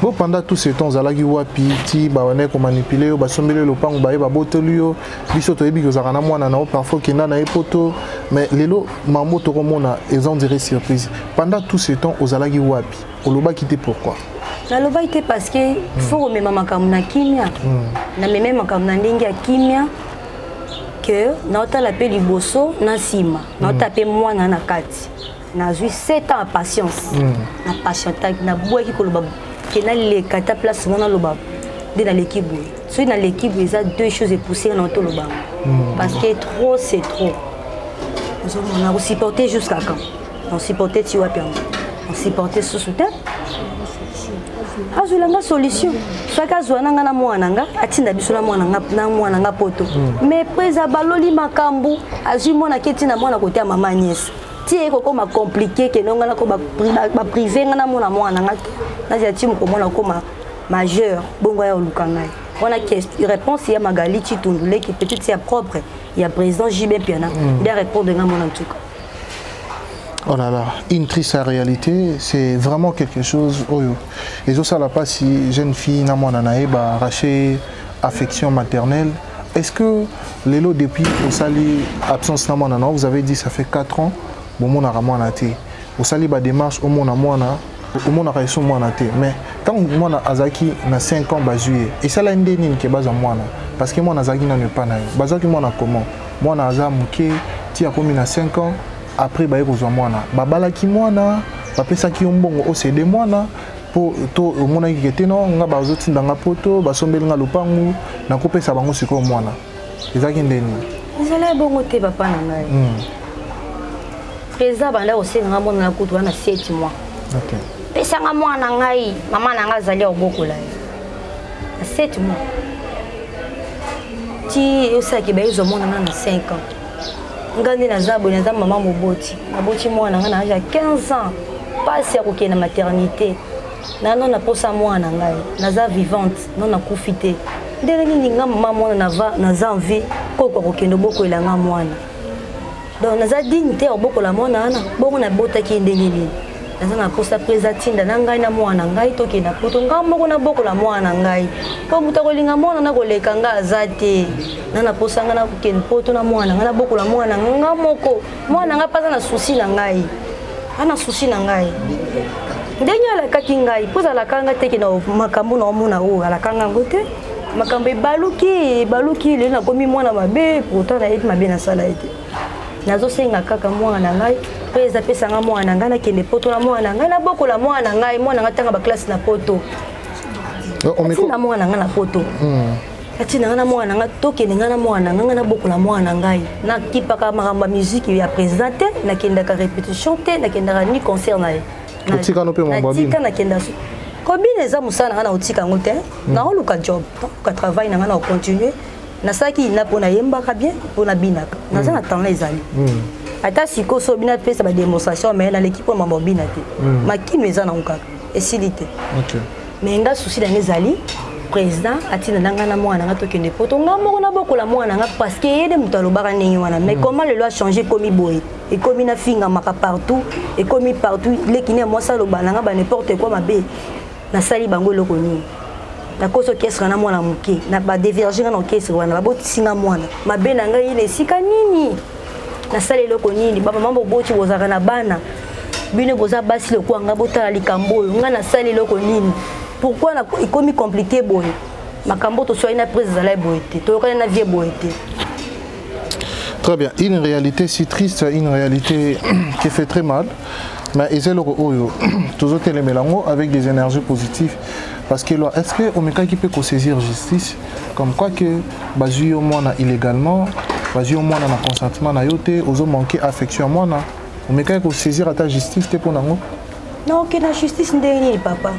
Bon pendant tous ces temps zalaki wapi ti ba wane ko manipuler yo basombele lupango ba ba botelu biso to ebi ko zakana mwana na parfois kenda na epoto mais lelo mamoto ko mona ils ont dirait surprise pendant tous ces temps ozalaki wapi oloba quitté pourquoi
na loba ite parce que faut remema makamu na kimia na meme makamu na ndenge ya kimia que na otala pe liboso na sima na otape mwana na kati na zui 7 ans patience na patience na boaki ko loba que na le kata place mona loba de dans l'équipe so dans l'équipe il y a deux choses poussées dans tout loba parce que trop c'est trop on a supporté jusqu'à quand on supportait tu wapi on supportait sous soutien azulanga solution saka zwananga na mwananga atinda biso na mwananga poto mais preza baloli makambu azumona keti na mwana kote ya mama nièce ti eko koma compliqué ke nonga na ko ba privé nga na mwananga na ya timu ko mona koma majeur bongo ya olukangai on a réponse ya Magali Chitundule qui peut-être c'est propre il y a président JB Piana il a répondre nga mona en tout cas.
Oh là là, une triste réalité, c'est vraiment quelque chose. Et ça la pas si jeune fille n'a pas arraché affection maternelle. Est-ce que l'élo depuis au sali absence n'a pas vous avez dit ça fait 4 ans, bon mon a ramon été. Au sali ba démarche au mon a moana, au mon a réussi moana été. Mais quand mon a azaki na 5 ans bazué, et ça la ndeni qui base à moana, parce que mon azaki n'a pas na. Bazaki mon a comment? Mon a azamuke, ti a commis na 5 ans. Après baye kozwa mwana babalaki mwana bapesaki yo mbongo ocede mwana po to mona kikete no nga bazoti ndanga poto basombeli nga lupangu na kopesa bango siko mwana ezaki ndeni
ezala bongo te papa na ngai président banda osenga mona na kutu wana 7 mois
OK
pesa nga mwana ngai mama na nga azali obokola 7 mois ti osaki bayizo mona na 5 ans ngandi na zabo na mama moboti maboti mwana nga na âge 15 ans pas ya kokena maternité nano na posa mwana ngai naza vivante non na kufite ndenge nini nga mama mwana naza envie koko kokende bokola nga mwana donc naza dignité obokola mwana ana bongo na botaki ndenge nini naza na posa présatinda na ngai na mwana ngai tokenda poto nga moko na bokola mwana ngai po muta kolinga mwana na koleka nga aza te na posa nga na kokende poto na mwana nga na bokola mwana nga moko mwana nga paza na souci na ngai ana souci na ngai ndenge alakaki ngai poza alakanga teke na makambo na omona oyo alakanga ngo te makambo ebaluki lelo nakomi mwana mabe pourtant na yeti mabe nasala ete nazosenga kaka mwana ngai po eza pesanga mwana ngai nakende poto na mwana ngai nabokola mwana ngai mwana ngai tanga baklase na poto atina mwana ngai na poto atina ngai na mwana ngai tokende ngai na mwana ngai nabokola mwana ngai nakipaka makambo ya musique ya président te nakendaka répétition te nakendaka ni concert na ye natika nakenda kobine eza mosala ngai na otika yango te naoluka job naoluka travail na ngai na ocontinue nasalaki ina mpo nayembaka bien mpo nabinaka naza na temps ezali ata sikoyo so bina pesa badémonstration me naleki mpo mama obina te makino eza nango kaka esili te me nga susi nango ezali président atina na ngai na mwana ngai tokende poto nga moko nabokola mwana ngai parce que ye nde moto alobaka ndenge wana mais comment lelo achange ekomi boye ekomi nafingamaka partout ekomi partout leki ne mwasi aloba na ngai ba n'importe quoi mabe nasali bango eloko nini nakoso orchestre na mwana moke na badéverge nga na orchestre wana babotisinga mwana mabe na ngai ye na esika nini nasali eloko nini bamama boboti bozalaka na bana bino boza basi lokwa nga botala likambo oyo nga nasali eloko nini pourquoi ekomi compliqué boye makambo toswali na prise ezala boye te toyokani na vie boye te.
Très bien, une réalité si triste, une réalité qui fait très mal. Mais toujours télémélango avec des énergies positives. Parce que est-ce que Omeka qui peut saisir justice comme quoi que Bazuyo Mwana illégalement, Bazuyo Mwana na consentement na yote, ozo manquer affection Mwana, Omeka qui saisir à ta justice te pour nango?
Non, que la justice n'est papa.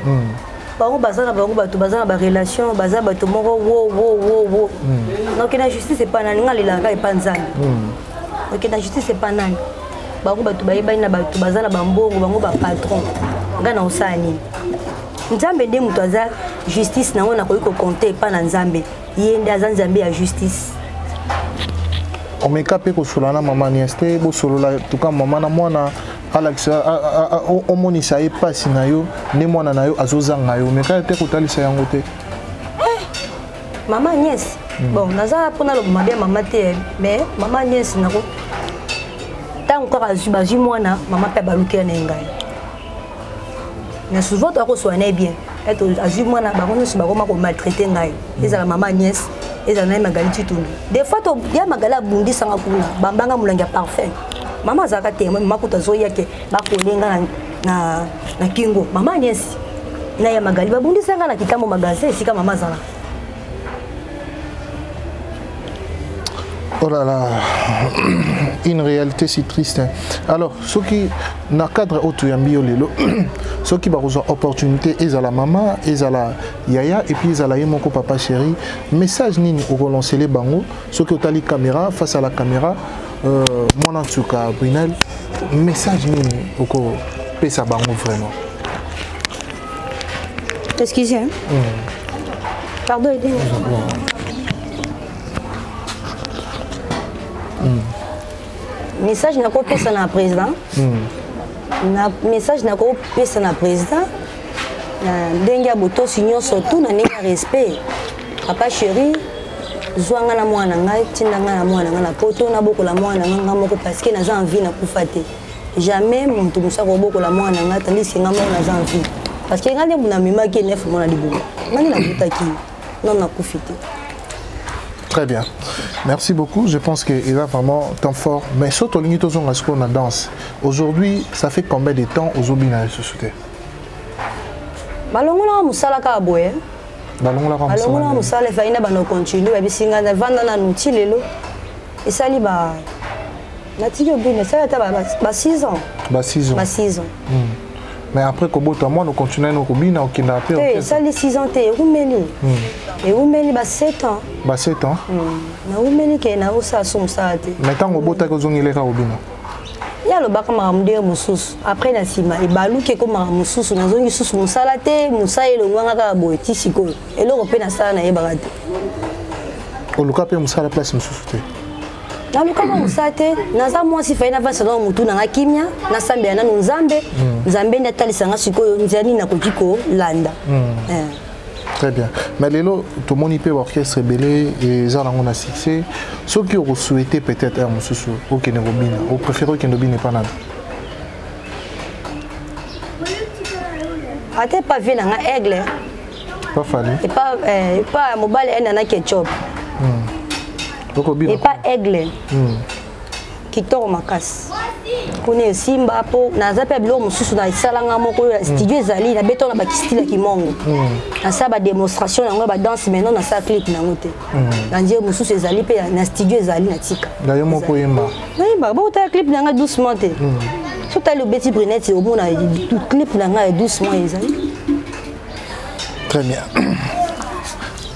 Bango bazana bango bato bazana ba relation bazana bato moko wo. Donc la justice c'est pas nani ngalilanga et pas nzani. Donc la justice c'est pas nani. Bango bato bayeba na bato bazana bambongo bango ba patron. Ngana osani. Nzambe nde muto aza justice nango na koyiko compter pas na nzambe. Yende aza nzambe ya justice.
Omeka pe ko solana mama nieste bo solola tuka mama na mwana Alexa omonisa ye pasi na yo ne mwana na yo azozanga yo meka te kotalisa yango te
mama Agnès bon naza pona lo mabia mama te mais mama Agnès nako tant ko bazui mwana mama pe baluke na ngai na souvent to ko soigner bien eto azui mwana ba kono si ba ko maltraiter ngai ezala mama Agnès ezala na magali titundu des fois to ya magala bundi sanga kuna bambanga mulanga parfait. Mama zaka te mama kuta zoya ke bakolenga na kingo mama Agnès na ya magali babundi sanga na kitambo magasin sika mama zala.
Oh là là, une réalité si triste. Alors, ceux qui dans le cadre autoyambi lelo, ceux qui ont opportunité ils à la maman, ils à la yaya et puis ils à la yemoko papa chéri, message nini au relancer les bango, ceux qui ont la caméra face à la caméra. Mon Antsuka Brunel, message nini oko pesa bango vraiment.
Excusez. Pardon, aidez-moi. Message n'a pas pesa na président. Na message n'a pas pesa na président. Na dengia boto signon surtout na nenga respect. Papa chéri. Zwanga na mwana ngai tinda nga na mwana nga na poto na bokola mwana nga moko parce que naza envie na kufate jamais muntu musako bokola mwana nga tandis que nga moko naza envie parce que ngande muna mimaki 9 mona libumu ngani na butaki non na kufite.
Très bien, merci beaucoup. Je pense qu'il va vraiment temps fort. Mais surtout l'ingi tozonga ce qu'on a danse. Aujourd'hui, ça fait combien de temps aux obina société?
balongola musala ka boye
balongola
musala faina bano continue babisinga na vanda na nuti lelo esali ba natiki obine ça ta ba 6 ans
ba 6 ans mais après kobota moi nous continuer no kobina okenda pe
ok ça les 6 ans te rumeli et rumeli ba 7 ans
ba 7 ans
na rumeli ke na osa somsa te
mais tant kobota ko zongileka obina
ya lo baka mamude mususu après na sima e baluke ko mususu na zongi susu musala te musaye lo nganga ka boye tisiko eloko pe na sala na yeba te
oluka pe musala place mususu te
na lukama musate naza mwasi faina vasa na mutu na kimia na sambe na nzambe nzambe nda talisanga sikoyo nzani na kokiko landa
très bien mais lelo tout moni pe orchestre belé et za nango na succès ceux qui ont souhaité peut-être un mususu au Kenobina au préféré Kenobina pas nana
ate pas vie na aigle
pas fallu
et pas mobile en na ketchup et pas aigle qui tombe makas kone simba po na zape bilo mususu na isalanga moko studio ezali na beto na ba style ki mongo na sa ba démonstration na ba danse maintenant na sa clip na ngote na nje mususu ezali pe na studio ezali na tika
na yo moko yemba
ba ta clip na nga doucement te tout à le petit brunette au monde tout clip na nga doucement ezali
très bien.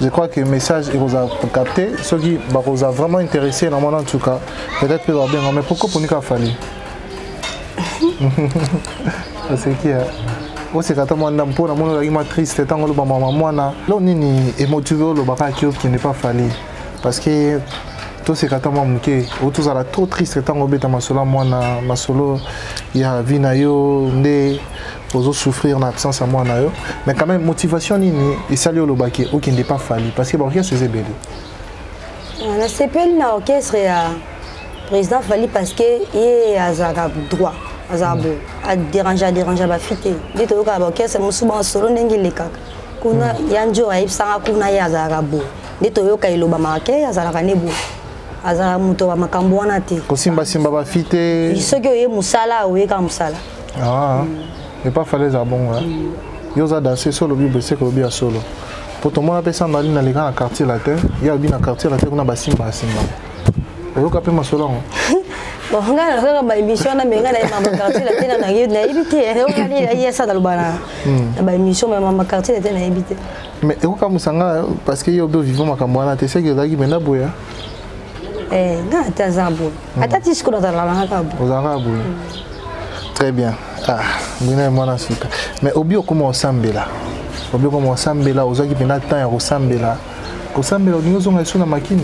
Je crois que le message est capté. Ceux qui vous a vraiment intéressé, en tout cas, peut-être que vous avez bien. Mais pourquoi pour nous qu'il fallait? C'est qui? C'est quand on a pour la triste, tant que maman là, on est émotivé le baka qui n'est pas fallu parce que tout c'est quand on est autour de la trop triste tant que on est solo moi na solo il y a vie na yo né pour souffrir en absence à moi na yo mais quand même motivation ni et salut le baki ou qui n'est pas fallu parce que l'orchestre c'est belé
on a s'appelle na orchestre président Fali parce que il a droit azabo a déranger ba fité dito ka orchestre musuba solo ndenge kaka kuna yanjo aipsanga kuna ya azabo dito yo ka iloba make azalaka nebo azala muto wa makambo wana te
ko simba ba fité
soki oye musala oye ka musala
mais pas fallait ça bon yo za danser solo bi bese ko bi solo pour tout le monde appelle ça dans les grands quartier la terre il y a bien un quartier la terre on a basimba oyo ka pe masolo
bon ngana ka ba émission na menga na ma quartier la terre na éviter on a dit ça dans le bana ba émission ma quartier la terre na éviter
mais eko ka musanga parce que yo do vivant makambo na te c'est que zaki mena boya
na tazabo atati siku na la kabo
ozanga très bien Bina mwana sika mais obio comment osambela ozaki pena temps ya kosambela olingo zonga esuna makini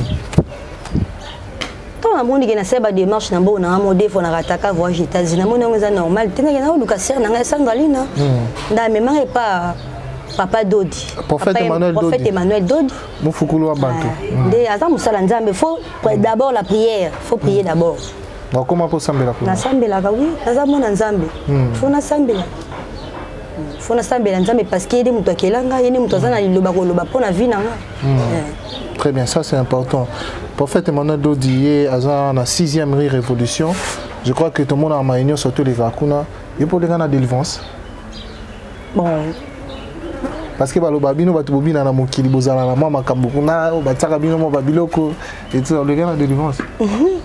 to na moni na seba démarche na mbo na modefo na rataka voyage États-Unis na moni ngeza normal tena na luka ser na sangalina nda mema pas papa Dodi
prophète
Emmanuel Dodi
mufukulu wa bantu
de aza musala nzambe faut d'abord la prière faut prier d'abord.
Comment pour sambela pour
nasambela ka oui nazamona nzambe faut nasambela nzambe parce que yede muto akelanga yede muto azana liloba ko loba pona vie nanga
très bien ça c'est important prophète Emmanuel Dodi aza na 6e révolution je crois que tout le monde a maïnio surtout les vakuna et pour les gars na délivrance
bon
parce que baloba bino batu bobina na mokili bozala na mama kambukuna bataka bino mo babiloko et tout les gars na délivrance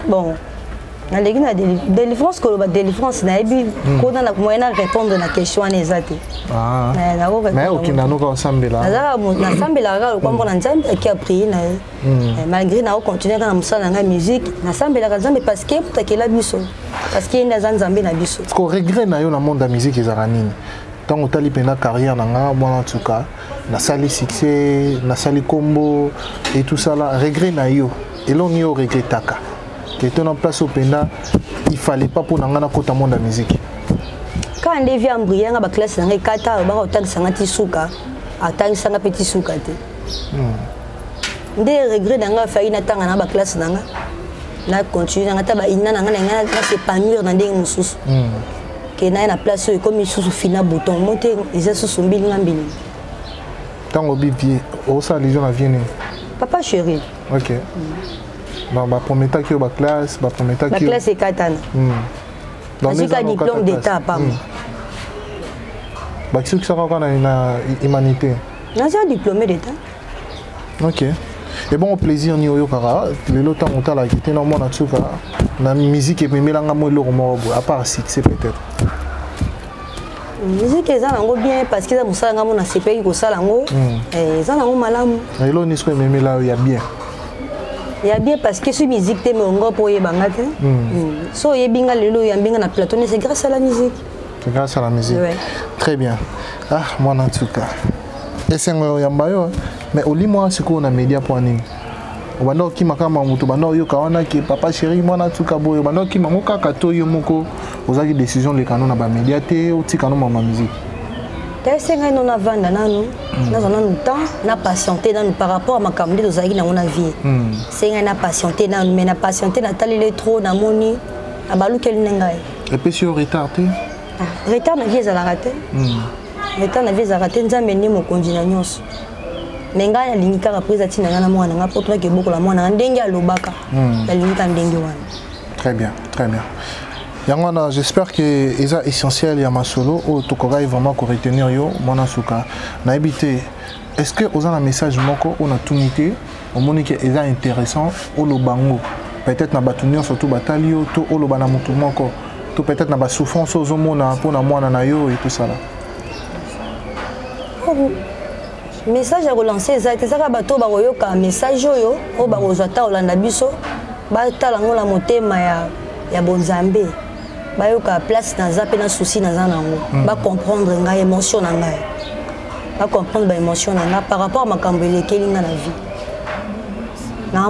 bon na légina délivrance ko ba délivrance na ebi ko na moyen répondre na question nezate
mais okina no ka sambela
na sambela ka ko mbona nzambe qui a prié na malgré na continuer na musala na musique na sambela ka nzambe parce que putakela biso parce que ina nzambe na biso
ko regret na yo na monde de musique ezara nini tant otali pena carrière na nga moi en tout cas na sali succès na sali combo et tout ça là regret na yo et l'on y regretaka qui était en place au Pena, il fallait pas pour n'anga na kota monde la musique.
Quand on devient embryon, ba classe n'anga kata, ba autant sangati suka, atang sanga petit suka te. Des regrets n'anga failli na tanga na ba classe n'anga, na continue n'anga ta ba ina n'anga n'anga na s'épanouir dans des mususu. Que na place comme mususu fina bouton monter, ils sont sous mbili ngambili.
Tant au bibi, au ça les gens viennent.
Papa chéri.
OK. Bah premier temps qui est classe, premier temps qui.
La classe est katana. Dans le diplôme d'état pas.
Baki qui sera na humanité.
J'ai diplômé d'état.
OK. Et bon plaisir ni oyo kara, le lota monta la quitté non mona tsuka na musique et melanga mo lo mo à part succès peut-être.
Musique eza nango bien parce que ça musala ngamo na CPI ko sala ngo eza nango malamu.
Et lo ni so memela ya bien.
Ya bien parce que ce musique te mongo po yebanga te. So yebinga lelo ya binga na plateau c'est grâce à la musique.
C'est grâce à la musique.
Ouais.
Très bien. Ah moi en tout cas. Et c'est un yambayo mais au lit moi c'est qu'on a média pour nini. Bando ki makama mutu bando yo kawana ki papa chéri moi en tout cas boyo bando ki mangoka kato yo moko ozaki décision le canon na ba média te ou ti canon ma musique.
C'est nga non avanda nanu na zona nous temps na patienter dans par rapport à ma camde ozaki na mona vie. C'est nga na patienter nanu mais na patienter na talele trop na moni abalu kel ngai.
Et puis sur retardé.
Retard na vie za la raté. Retard na vie za raté nzambe ni mo konjina nyonso. Menga ya linika reprise atina ngana mwana nga poto ke boko la mwana ndenge alobaka. La linika ndenge wana.
Très bien, très bien. Yangwana, j'espère que c'est essentiel ya masolo ou tokoga vraiment ko retenir yo mona suka. Na habité. Est-ce que vous avez un message moko ou na tunité au moni que est intéressant ou lo bango peut-être na batunio surtout batalio to o lo bana mutu moko to peut-être na ba souffrance aux mona pour na mwana na yo et tout ça là.
Message à relancer ça c'est ça bato ba koyoka message yo o ba kozata olanda biso ba tala ngola motema ya bonzambe ba yoka place na zape na souci na zanango ba comprendre nga émotion na ngai ba comprendre ba émotion na nga par rapport à makambo elekeli nga na vie na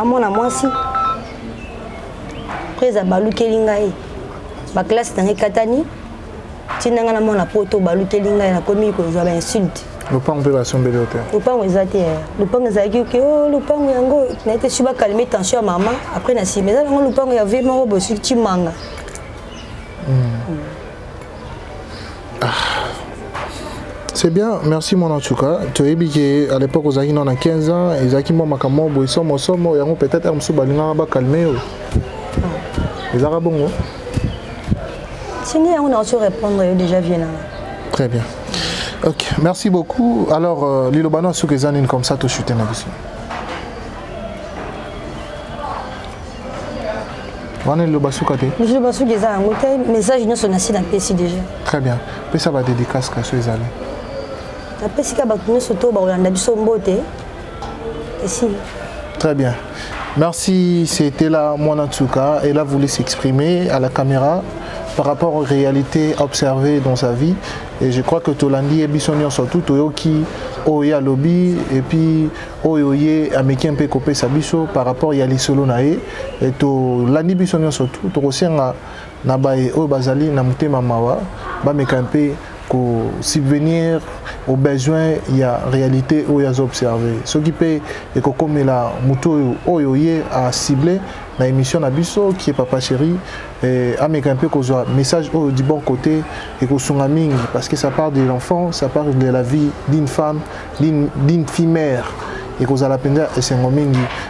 mona mwasi presa balukeli ngai ba classe na katani tinanga na mona poto balukeli ngai na komi ko za ba insulte
le pan peut passer bel hôtel
le pan ezati le pan ezaki que oh le pan yango na été suba calmer tension à maman après na si mais là le pan ya ve mo bo sur timanga
c'est bien, merci mon en tout cas. Tu as dit qu'à l'époque, aux Aguinons, on a 15 ans, et ils ont dit que ils sont peut-être un peu plus calmés. Les Arabes,
si on a su répondre, déjà bien.
Très bien. Ok, merci beaucoup. Alors, Lilo Bano, sous les années comme ça, tu chuté dans la vie. Le
message nous sont assis dans le PC déjà.
Très bien. Mais ça va dédicace à ceux années. Très bien. Merci, c'était là Mwanatsuka. Elle a voulu s'exprimer à la caméra par rapport aux réalités observées dans sa vie. Et je crois que Tolandi et Bissonion surtout, Toyoki, Oya Lobby, et puis Oyoye, Ameki un peu copé Sabiso par rapport à Yali Solo Nae. Et Tolandi Bissonion surtout, Torosien Nabaye, Obazali, Namute Mamawa, Bamekampe, pour subvenir aux besoins, il y a réalité où il y a observé. Ce qui peut et comme la moto Oyoye a ciblé la émission Nabiso qui est Papa Chéri et à mes un peu message du bon côté et qu'au tsunami parce que ça parle de l'enfant, ça parle de la vie d'une femme, d'une fille mère et qu'aux alapenda et c'est un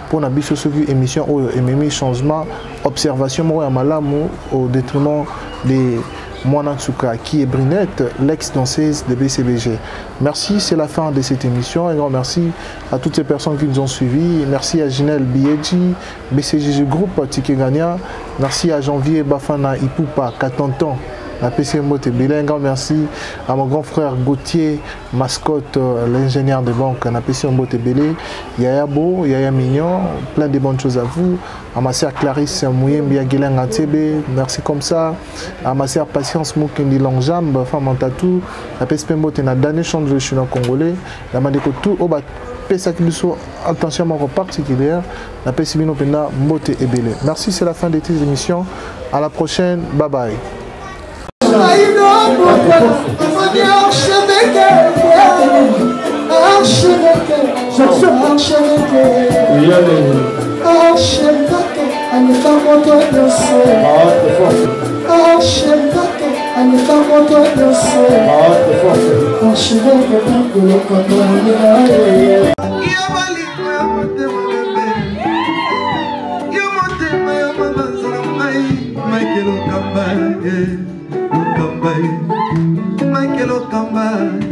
pour Nabiso ce qui émission où et changement observation moi à malamu au détriment des Mwanatsuka qui est Brinette, l'ex-danseuse de BCBG. Merci, c'est la fin de cette émission. Un grand merci à toutes ces personnes qui nous ont suivis. Merci à Ginelle Biedji, BCGG Group, Tike Gagna. Merci à Janvier Bafana Ipupa, Katonton, la PCMO Tébélé. Un grand merci à mon grand frère Gauthier, mascotte, l'ingénieur de banque, la PCMO Tébélé. Yaya Beau, Yaya Mignon, plein de bonnes choses à vous. À ma sœur Clarisse Mouyembi Aguilan Atebe, merci comme ça. À ma sœur Patience Moukendi Longjambe, femme en tatou. La PSPMO Tena Dané Change le Chinois Congolais. La Madeko tout, au bas, Pesakibiso, attention en particulière. La PSPMO Pena Mbote Ebele. Merci, c'est la fin de cette émission. À la prochaine, bye bye.
Yeah.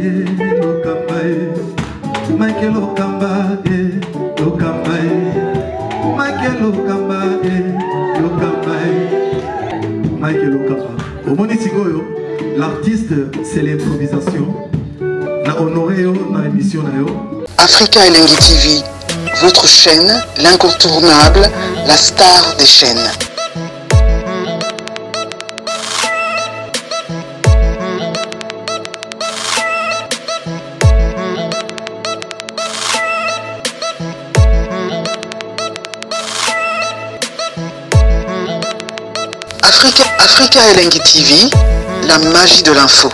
Lokamba Michael Lokamba Lokamba Michael Lokamba Lokamba Michael Lokamba. Au Moni Sigoyo, l'artiste c'est l'improvisation. Na honoré yo na émission na yo.
Africa Elengi TV, votre chaîne, l'incontournable, la star des chaînes. Africa Elengi TV, la magie de l'info.